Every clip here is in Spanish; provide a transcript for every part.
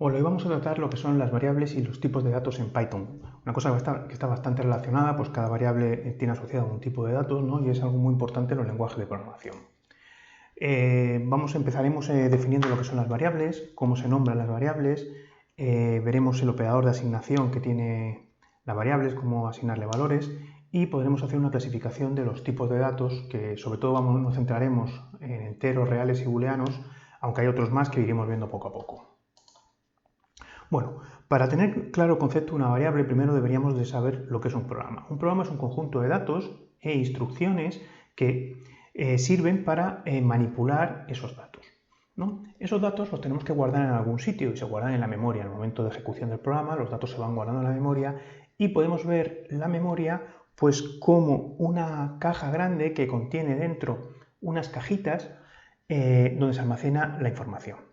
Hoy vamos a tratar lo que son las variables y los tipos de datos en Python. Una cosa que está bastante relacionada, pues cada variable tiene asociado un tipo de datos, ¿no? Y es algo muy importante en los lenguajes de programación. Empezaremos definiendo lo que son las variables, cómo se nombran las variables, veremos el operador de asignación que tiene las variables, cómo asignarle valores y podremos hacer una clasificación de los tipos de datos que sobre todo nos centraremos en enteros, reales y booleanos, aunque hay otros más que iremos viendo poco a poco. Bueno, para tener claro el concepto de una variable, primero deberíamos de saber lo que es un programa. Un programa es un conjunto de datos e instrucciones que sirven para manipular esos datos, ¿no? Esos datos los tenemos que guardar en algún sitio y se guardan en la memoria. En el momento de ejecución del programa, los datos se van guardando en la memoria y podemos ver la memoria pues como una caja grande que contiene dentro unas cajitas donde se almacena la información.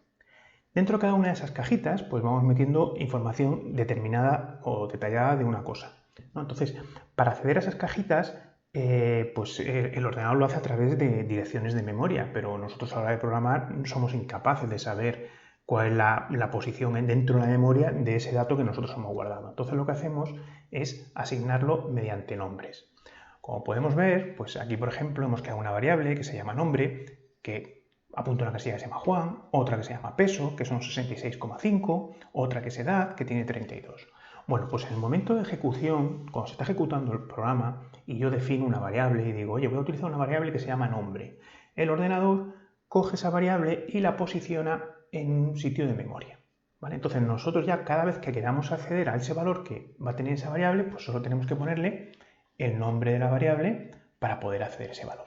Dentro de cada una de esas cajitas, pues vamos metiendo información determinada o detallada de una cosa, ¿no? Entonces, para acceder a esas cajitas, el ordenador lo hace a través de direcciones de memoria, pero nosotros a la hora de programar somos incapaces de saber cuál es la posición dentro de la memoria de ese dato que nosotros hemos guardado. Entonces, lo que hacemos es asignarlo mediante nombres. Como podemos ver, pues aquí, por ejemplo, hemos creado una variable que se llama nombre, que apunta una casilla que se llama Juan, otra que se llama peso, que son 66,5, otra que es edad, que tiene 32. Bueno, pues en el momento de ejecución, cuando se está ejecutando el programa y yo defino una variable y digo, oye, voy a utilizar una variable que se llama nombre, el ordenador coge esa variable y la posiciona en un sitio de memoria, ¿vale? Entonces nosotros ya cada vez que queramos acceder a ese valor que va a tener esa variable, pues solo tenemos que ponerle el nombre de la variable para poder acceder a ese valor.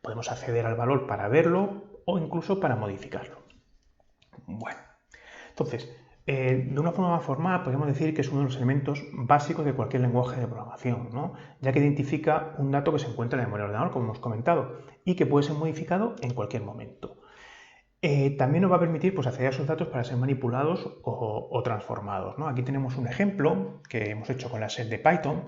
Podemos acceder al valor para verlo o incluso para modificarlo. Bueno, entonces, de una forma más formal podemos decir que es uno de los elementos básicos de cualquier lenguaje de programación, ¿no? Ya que identifica un dato que se encuentra en la memoria del ordenador, como hemos comentado, y que puede ser modificado en cualquier momento. También nos va a permitir pues, acceder a esos datos para ser manipulados o transformados, ¿no? Aquí tenemos un ejemplo que hemos hecho con la set de Python,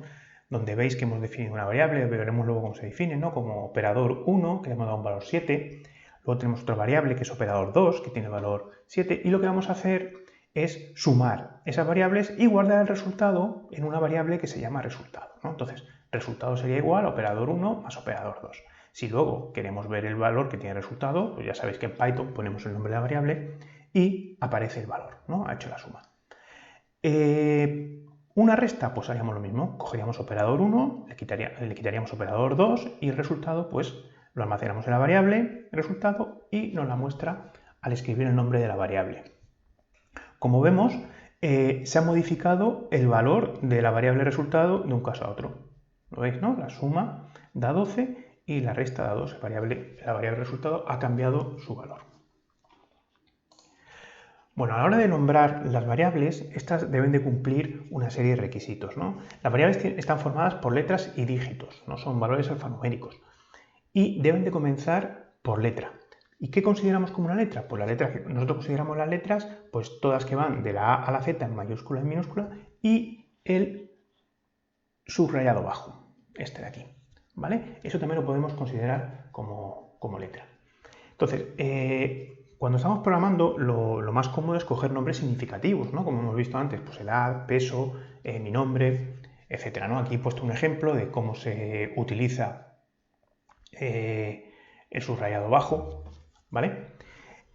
donde veis que hemos definido una variable, veremos luego cómo se define, ¿no? Como operador 1, que le hemos dado un valor 7, luego tenemos otra variable que es operador 2, que tiene valor 7, y lo que vamos a hacer es sumar esas variables y guardar el resultado en una variable que se llama resultado, ¿no? Entonces, resultado sería igual a operador 1 más operador 2. Si luego queremos ver el valor que tiene el resultado, pues ya sabéis que en Python ponemos el nombre de la variable y aparece el valor, ¿no? Ha hecho la suma. Una resta, pues haríamos lo mismo, cogeríamos operador 1, le quitaríamos operador 2 y el resultado pues lo almacenamos en la variable, el resultado, y nos la muestra al escribir el nombre de la variable. Como vemos, se ha modificado el valor de la variable resultado de un caso a otro. ¿Lo veis, no? La suma da 12 y la resta da 2. La variable resultado ha cambiado su valor. Bueno, a la hora de nombrar las variables, estas deben de cumplir una serie de requisitos, ¿no? Las variables están formadas por letras y dígitos, no son valores alfanuméricos, y deben de comenzar por letra. ¿Y qué consideramos como una letra? Pues las letras que nosotros consideramos las letras, pues todas que van de la A a la Z en mayúscula y minúscula y el subrayado bajo, este de aquí, ¿vale? Eso también lo podemos considerar como letra. Entonces, cuando estamos programando, lo más cómodo es coger nombres significativos, ¿no? Como hemos visto antes, pues edad, peso, mi nombre, etcétera, ¿no? Aquí he puesto un ejemplo de cómo se utiliza el subrayado bajo, ¿vale?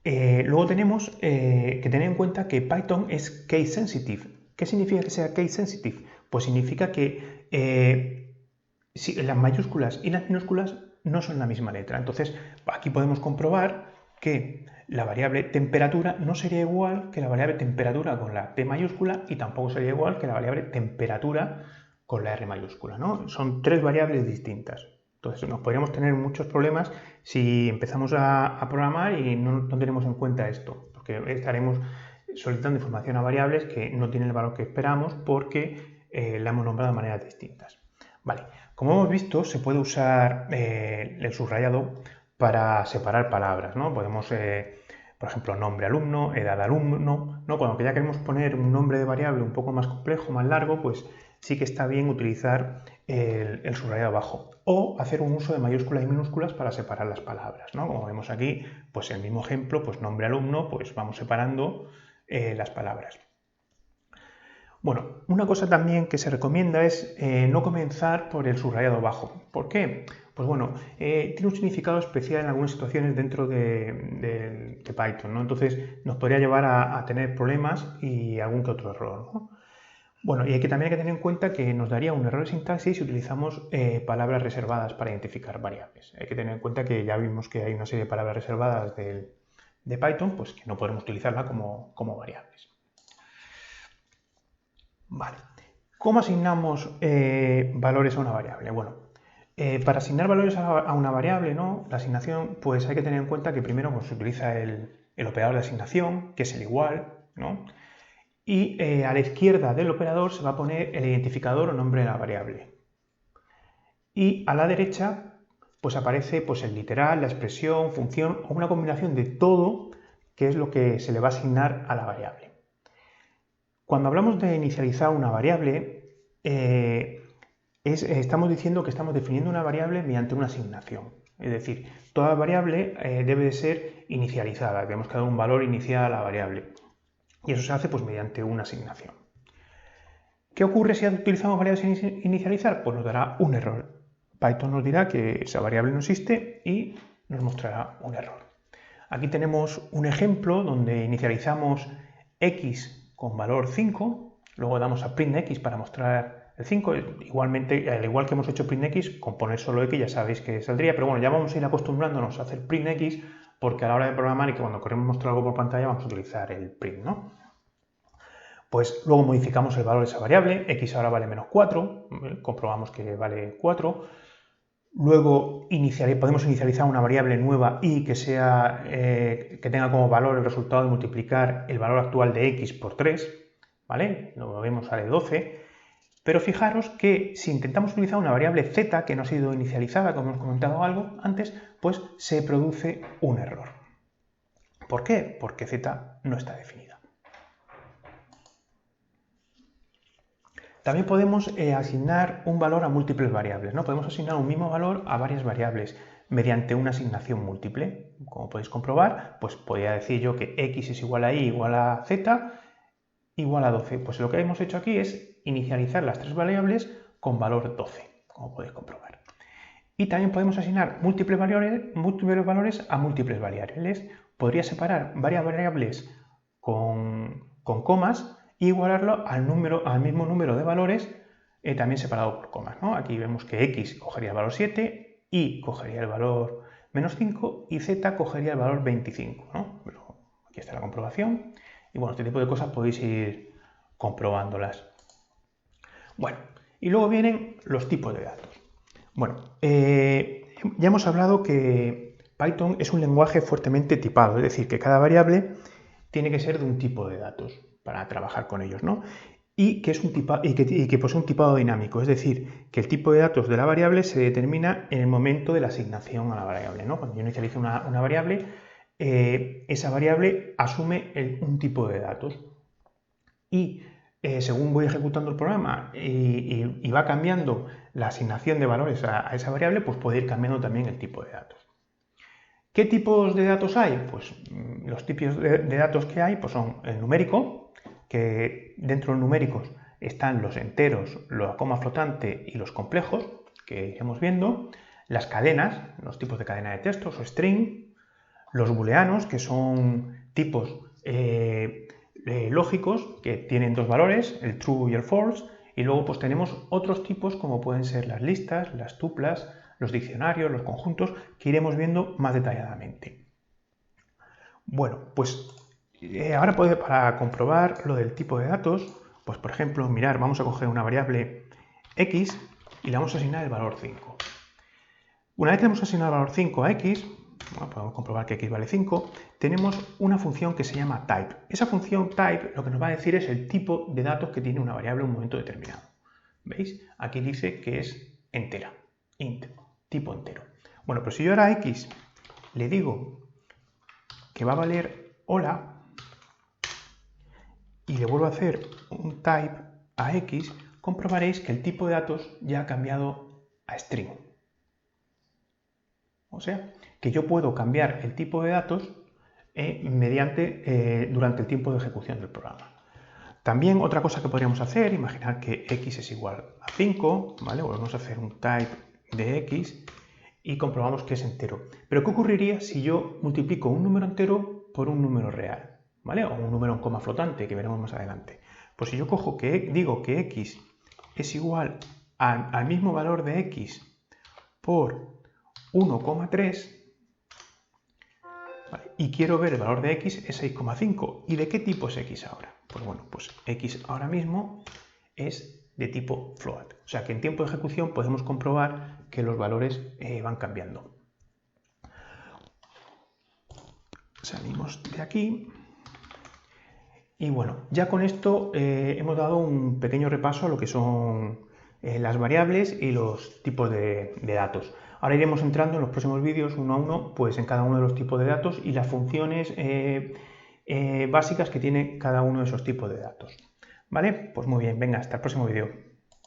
Luego tenemos que tener en cuenta que Python es case sensitive. ¿Qué significa que sea case sensitive? Pues significa que si las mayúsculas y las minúsculas no son la misma letra. Entonces, aquí podemos comprobar que la variable temperatura no sería igual que la variable temperatura con la T mayúscula y tampoco sería igual que la variable temperatura con la R mayúscula, ¿no? Son tres variables distintas. Entonces, nos podríamos tener muchos problemas si empezamos a programar y no tenemos en cuenta esto, porque estaremos solicitando información a variables que no tienen el valor que esperamos porque la hemos nombrado de maneras distintas. Vale, como hemos visto, se puede usar el subrayado para separar palabras, ¿no? Podemos, por ejemplo, nombre alumno, edad alumno, ¿no? Cuando ya queremos poner un nombre de variable un poco más complejo, más largo, pues sí que está bien utilizar el subrayado abajo. O hacer un uso de mayúsculas y minúsculas para separar las palabras, ¿no? Como vemos aquí, pues el mismo ejemplo, pues nombre alumno, pues vamos separando las palabras. Bueno, una cosa también que se recomienda es no comenzar por el subrayado bajo. ¿Por qué? Pues bueno, tiene un significado especial en algunas situaciones dentro de Python, ¿no? Entonces nos podría llevar a tener problemas y algún que otro error, ¿no? Bueno, y también hay que tener en cuenta que nos daría un error de sintaxis si utilizamos palabras reservadas para identificar variables. Hay que tener en cuenta que ya vimos que hay una serie de palabras reservadas de Python, pues que no podremos utilizarla como variables. Vale. ¿Cómo asignamos valores a una variable? Bueno, para asignar valores a una variable, ¿no? La asignación, pues hay que tener en cuenta que primero pues, se utiliza el operador de asignación, que es el igual, ¿no? Y a la izquierda del operador se va a poner el identificador o nombre de la variable. Y a la derecha pues aparece pues, el literal, la expresión, función o una combinación de todo que es lo que se le va a asignar a la variable. Cuando hablamos de inicializar una variable, estamos diciendo que estamos definiendo una variable mediante una asignación. Es decir, toda variable debe de ser inicializada, tenemos que dar un valor inicial a la variable. Y eso se hace pues, mediante una asignación. ¿Qué ocurre si utilizamos variables sin inicializar? Pues nos dará un error. Python nos dirá que esa variable no existe y nos mostrará un error. Aquí tenemos un ejemplo donde inicializamos x con valor 5, luego damos a printx para mostrar el 5, igualmente, al igual que hemos hecho printx, con poner solo x ya sabéis que saldría, pero bueno, ya vamos a ir acostumbrándonos a hacer printx porque a la hora de programar y que cuando queremos mostrar algo por pantalla vamos a utilizar el print, ¿no? Pues luego modificamos el valor de esa variable, x ahora vale menos 4, comprobamos que vale 4. Luego podemos inicializar una variable nueva y que tenga como valor el resultado de multiplicar el valor actual de x por 3, ¿vale? Lo vemos, sale 12. Pero fijaros que si intentamos utilizar una variable z que no ha sido inicializada, como hemos comentado algo antes, pues se produce un error. ¿Por qué? Porque z no está definida. También podemos asignar un valor a múltiples variables, ¿no? Podemos asignar un mismo valor a varias variables mediante una asignación múltiple. Como podéis comprobar, pues podría decir yo que x es igual a y igual a z igual a 12. Pues lo que hemos hecho aquí es inicializar las tres variables con valor 12, como podéis comprobar. Y también podemos asignar múltiples valores a múltiples variables. Podría separar varias variables con comas e igualarlo al mismo número de valores también separado por comas, ¿no? Aquí vemos que x cogería el valor 7, y cogería el valor menos 5 y z cogería el valor 25, ¿no? Pero aquí está la comprobación. Y bueno, este tipo de cosas podéis ir comprobándolas. Bueno, y luego vienen los tipos de datos. Bueno, ya hemos hablado que Python es un lenguaje fuertemente tipado, es decir, que cada variable tiene que ser de un tipo de datos para trabajar con ellos, ¿no? Y que posee un tipado dinámico, es decir, que el tipo de datos de la variable se determina en el momento de la asignación a la variable, ¿no? Cuando yo inicializo una variable, esa variable asume un tipo de datos. Y según voy ejecutando el programa y va cambiando la asignación de valores a esa variable, pues puede ir cambiando también el tipo de datos. ¿Qué tipos de datos hay? Pues los tipos de datos que hay pues son el numérico, que dentro de los numéricos están los enteros, la coma flotante y los complejos, que iremos viendo, las cadenas, los tipos de cadena de textos o string, los booleanos, que son tipos lógicos que tienen dos valores, el true y el false, y luego pues tenemos otros tipos como pueden ser las listas, las tuplas, los diccionarios, los conjuntos, que iremos viendo más detalladamente. Bueno, pues ahora para comprobar lo del tipo de datos, pues por ejemplo, mirar, vamos a coger una variable x y le vamos a asignar el valor 5. Una vez que le hemos asignado el valor 5 a x, bueno, podemos comprobar que x vale 5, tenemos una función que se llama type. Esa función type lo que nos va a decir es el tipo de datos que tiene una variable en un momento determinado. ¿Veis? Aquí dice que es entera, int, tipo entero. Bueno, pues si yo ahora a x le digo que va a valer hola y le vuelvo a hacer un type a x, comprobaréis que el tipo de datos ya ha cambiado a string. O sea, que yo puedo cambiar el tipo de datos durante el tiempo de ejecución del programa. También otra cosa que podríamos hacer, imaginar que x es igual a 5, ¿vale? Volvemos a hacer un type de x y comprobamos que es entero. Pero ¿qué ocurriría si yo multiplico un número entero por un número real, ¿vale? O un número en coma flotante, que veremos más adelante. Pues si yo digo que x es igual al mismo valor de x por 1,3, ¿vale? Y quiero ver el valor de x es 6,5. ¿Y de qué tipo es x ahora? Pues bueno, pues x ahora mismo es de tipo float. O sea que en tiempo de ejecución podemos comprobar que los valores van cambiando. Salimos de aquí. Y bueno, ya con esto hemos dado un pequeño repaso a lo que son las variables y los tipos de datos. Ahora iremos entrando en los próximos vídeos uno a uno, pues en cada uno de los tipos de datos y las funciones básicas que tiene cada uno de esos tipos de datos. ¿Vale? Pues muy bien, venga, hasta el próximo vídeo.